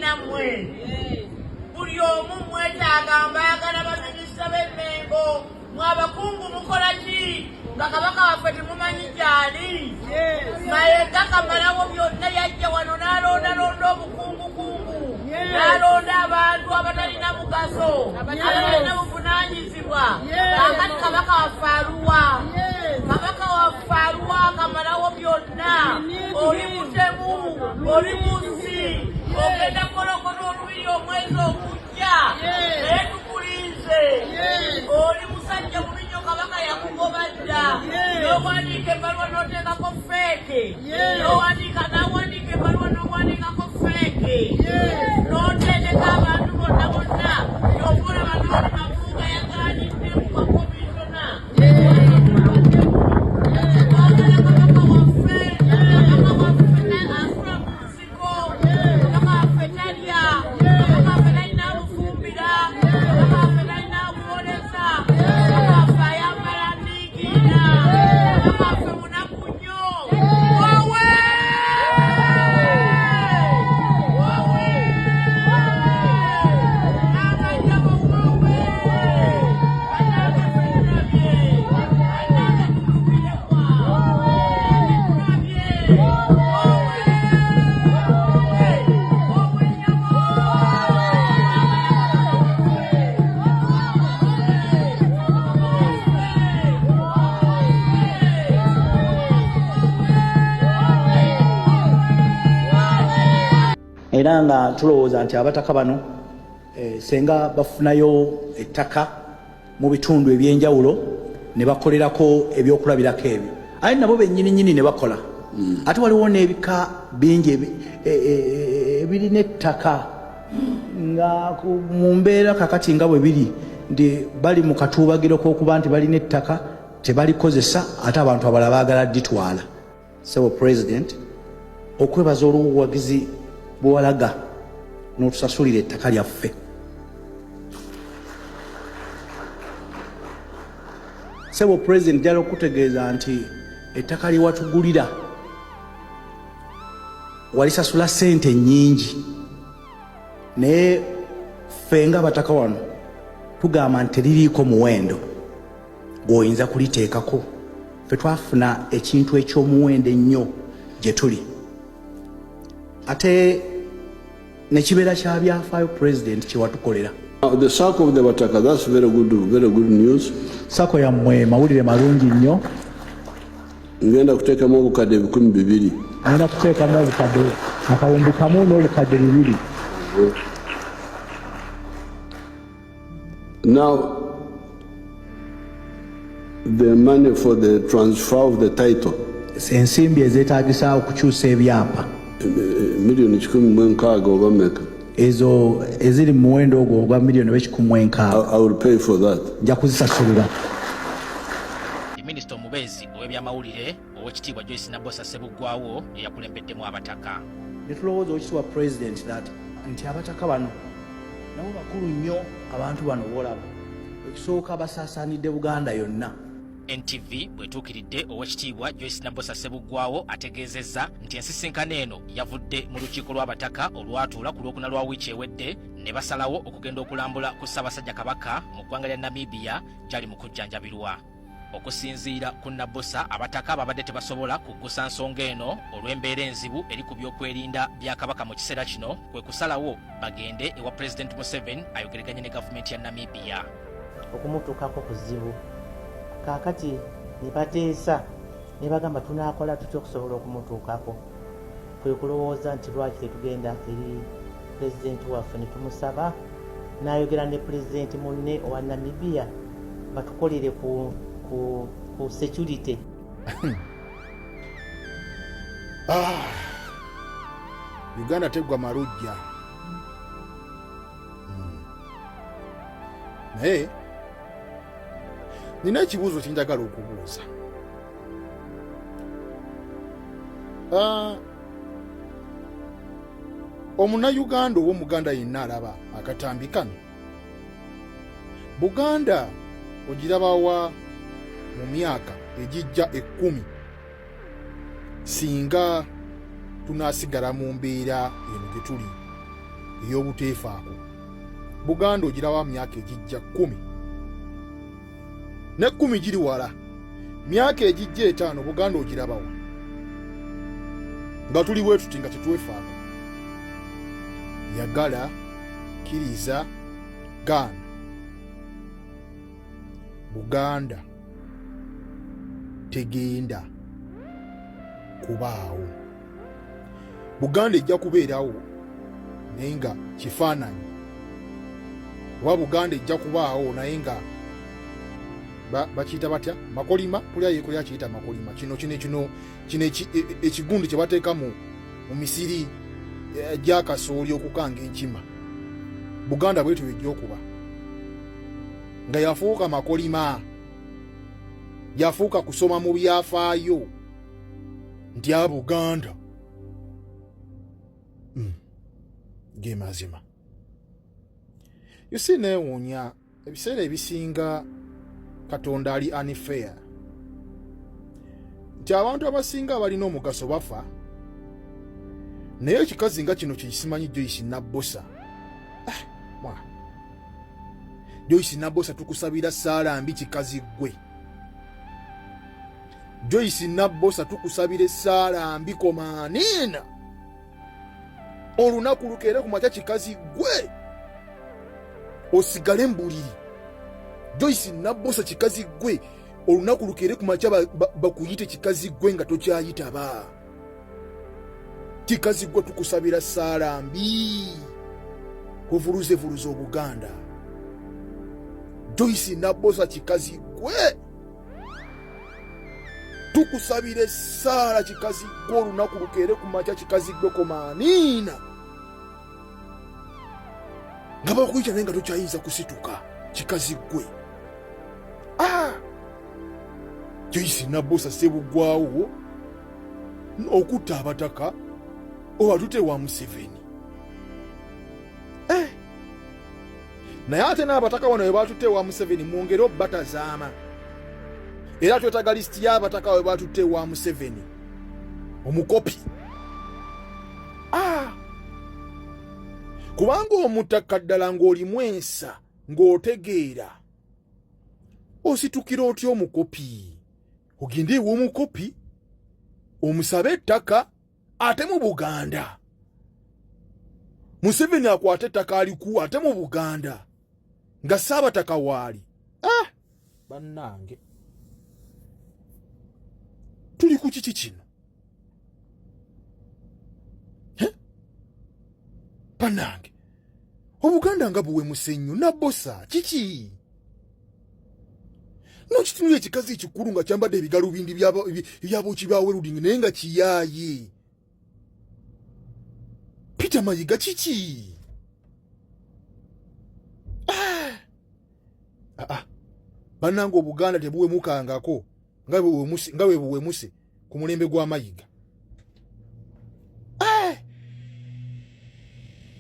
nammwe buli omu mwetaaga mbayagala baminisita b'Emmengo mwabakungu mukola ki nga kabaka waffe temumanyi gyali Mayenga Kamalawo byonna yajja wano n'alondalonda obukungukungu n'alonda abantu abatalina mugaso abatalina buvunaanyizibwa kakati kabaka waffe aluwa kabaka waffe aluwa Kamalawo byonna oli mutemu oli munsi ogenda kukolokola olubiri omwezi ogujja naye tukulinze oli musajja mubinyo kabaka yakugoba dda n'owandiika ebbaluwa n'oteekako feeke n'owandiika ebbaluwa n'owandiikako feeke n'oteekeko abantu bonna bonna y'okulaba n'oli mavuga yagaanidde mu makomishona kabaka waffe asula mu nsiko kabaka waffe talya kabaka waffe talina amufumbira kabaka waffe talina amuwoleza kabaka waffe ayambala ndiigiina kabaka waffe munaku nnyo wowe n'abajjabo wowe bannange tulabye bannange tulubirekwa tulabye wowe nnyabo era nga tulowooza nti abataka bano senga bafunayo ettaka mu bitundu ebyenjawulo ne bakolerako ebyokulabirako ebyo aye nabo bennyininyini ne bakola ate waliwo n'ebika bingi ebirina ettaka nga mu mbeera kakati nga bwe biri ndi bali mu katuubagiro k'okuba nti balina ettaka tebalikozesa ate abantu abalala baagala ditwala. Sebo President, okwebaza olw'obuwagizi bwewalaga n'otusasulira ettaka lyaffe. Sebo President, njala okutegeeza nti ettaka lyewatugulira walisasula ssente nnyingi naye ffe nga abataka wano tugamba nti teririiko muwendo gw'oyinza kuliteekako. Ffe twafuna ekintu eky'omuwendo ennyo gye tuli ate ne kibeera kya byafaayo President kye watukolera. The circle of the Bataka, that's very good news. Sako yammwe mawulire malungi nnyo. Ngenda kuteekamu obukadde 200. Ngenda kuteekamu obukadde akawumbi kamu n'obukadde 200. Now, the money for the transfer of the title. Ensimbi ezeetaagisa okukyusa ebyapa. Million 16 oba meka. Ezo eziri mu muwendo ogwo ogwa million 16. I will pay for that. Nja kuzisasulira. Minisita omubeezi ow'ebyamawulire ow'ekitiibwa Joyce Nabbosa Ssebuggwawo eyakulembeddemu abataka. Ne tulowooza Oweekitiibwa President nti abataka bano nabo bakulu nnyo abantu bano boolaba ekisooka basaasaanidde Buganda yonna. NTV bwetuukiridde Oweekitiibwa Joyce Nabbosa Ssebuggwawo ategeezezza nti ensisinkano eno yavudde mu lukiiko lw'abataka olwatuula ku lwokuna lwa wiiki ewedde ne basalawo okugenda okulambula ku Ssaabasajja Kabaka mu ggwanga lya Namibia gyali mu kujjanjabirwa. Okusinziira ku Nabbosa, abataka babadde tebasobola kuggusa nsonga eno olw'embeera enzibu eri ku byokwerinda bya Kabaka mu kiseera kino, kwe kusalawo bagende ewa President Museveni ayogereganye ne gavumenti ya Namibia. Okumutuukako kuzibu kaakati ne bateesa ne bagamba tunaakola tutya okusobola okumutuukako. Kwe kulowooza nti lwaki tetugenda eri pulezidenti waffe ne tumusaba n'ayogera ne pulezidenti munne owa Namibia batukolere ku security. Uganda teggwa malujja. Naye nina ekibuuzo kyenjagala okubuuza. Omunnayuganda oba Omuganda yenna alaba akatambi kano, Buganda ogirabawa mu myaka egijja 10 singa tunaasigala mu mbeera eno gye tuli. ey'obuteefaako. Buganda ogirawa myaka egijja 10 ne 10 giri wala, myaka egijja 5 Buganda ogirabawa nga tuli bwe tuti nga tetwefaako. Yagala, kkiriza, gaana. Buganda tegenda kubaawo. Buganda ejja kubeerawo naye nga kifaananyi, oba Buganda ejja kubaawo naye nga bakiyita batya, makolima. Kulya yeekulya kiyita makolima. Kino ekigundi kye bateeka mu misiri gy'akasooli okukanga enkima. Buganda bwetyo bwejja okuba nga yafuuka makolima, yafuuka kusoma mu byafaayo nti Buganda ge mazima. Yusi neewuunya ebiseera ebisinga Katonda ali unfair nti abantu abasinga abalina omugaso bafa, naye ekikazi nga kino kyekisimanyi Joyce Nabbosa. Joyce Nabbosa tukusabira ssaala mbi kikazi ggwe. Joyce Nabbosa tukusabira ssaala mbi komaaniina. Olunaku lukeere ku makya kikazi ggwe osigale mbuliri. Joyce Nabbosa kikazi ggwe olunaku lukeere ku makya bakuyite kikazi ggwe nga tokyayitaba. Kikazi ggwe tukusabira ssaala mbi ovuluze Obuganda. Joyce Nabbosa kikazi ggwe tukusabira ssaala kikazi ggwe olunaku lukeere ku makya kikazi ggwe komaaniina nga bakuyita naye nga tokyayinza kusituka kikazi ggwe. Joyce Nabbosa Ssebuggwawo okutta abataka obatute wa Museveni. Naye ate n'abataka wano we batutte wa Museveni mwongere batazaama. Era twetaaga lisiti y'abataka we batutte wa Museveni omukopi. Kubanga omutaka ddala ng'olimu ensa ng'otegeera ositukira otya omukopi? Ogende ew'omukopi omusabe ettaka ate mu Buganda. Museveni akwate ettaka aliku ate mu Buganda nga Ssaabataka waali. Bannange tuli ku kiki kino? Bannange Obuganda nga buwe musenyu Nabbosa kiki? Nokitunula ekikazi ekikulu nga kyambadde ebigalubindi byabooki bya Welding naye nga kiyaaye. Peter Mayiga kiki? Bannange Obuganda tebuwemukangako nga bwe buwemuse ku mulembe gwa Mayiga.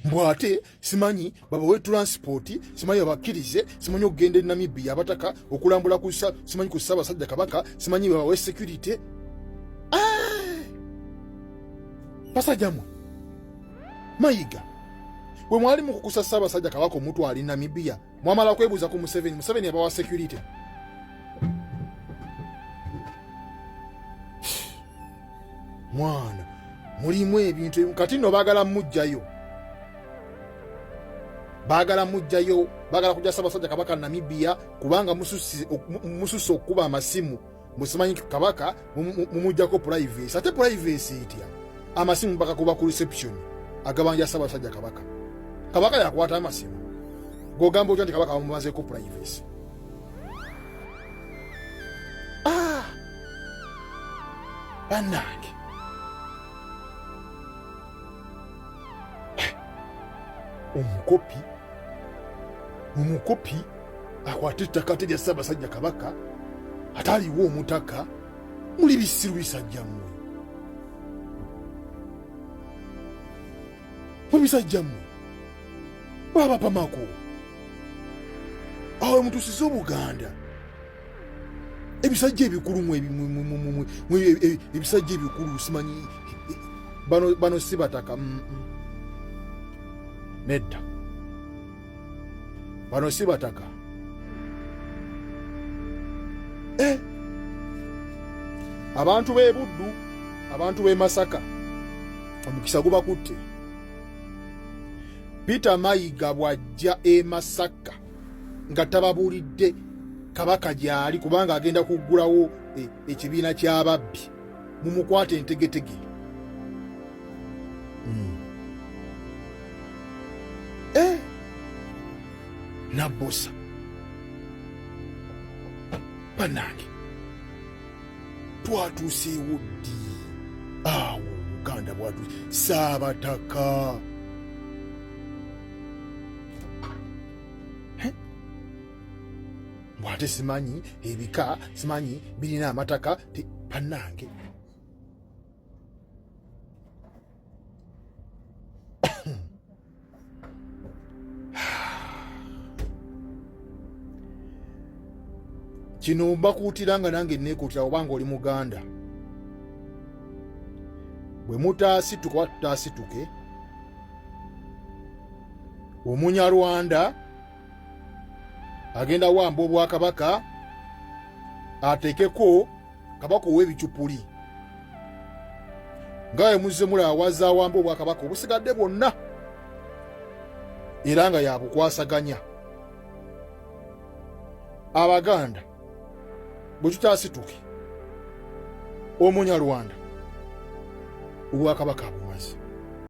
Mbwate simanyi babawe transport, simanyi babakkirize, simanyi okugenda e Namibia abataka okulambula ku simanyi ku Ssaabasajja Kabaka, simanyi babawe security. Basajjamu Mayiga bwe mwali mu kukusa Ssaabasajja Kabaka omutwala e Namibia mwamala kwebuuza ku Museveni abawa security. Mwana mulimu ebintu kati nno baagala mujjayo. Baagala kujja Ssaabasajja Kabaka Namibia kubanga mususse okuba amasimu musimanyi Kabaka mumujjako privacy. Ate privacy etya? Amasimu bakakuba ku reception agabanja Ssaabasajja Kabaka. Kabaka yakwata amasimu gogamba otya nti Kabaka bamumazeeko privacy. Bannange omukopi akwata ettaka te lya Ssaabasajja Kabaka ate aliwo omutaka muli bisiru bisajjammwe. Mubisajjammwe babapamako awo mutusize Obuganda ebisajja ebikulu ebisajja ebikulu simanyi bano si bataka nedda bano si bataka abantu b'e Buddu abantu b'e Masaka omukisa gubakutte Peter Mayiga bw'ajja e Masaka nga tababuulidde kabaka gy'ali kubanga agenda kuggulawo ekibiina ky'ababbi mumukwate entegetege Nabbosa bannange twatuuseewo ddi awo Uganda bwatuuse Saabataka bwate simanyi ebika simanyi birina amataka bannange kino mbakuutiranga nange neekuutira obanga oli Muganda bwe mutaasituka oba tutaasituke Omunyarwanda agenda wamba obwakabaka ateekeko kabaka ow'ebicupuli nga muzze mulaba wazza wamba obwakabaka obusigadde bwonna era nga yabukwasaganya Abaganda bwe tutaasituke Omunyarwanda obwakabaka bumaze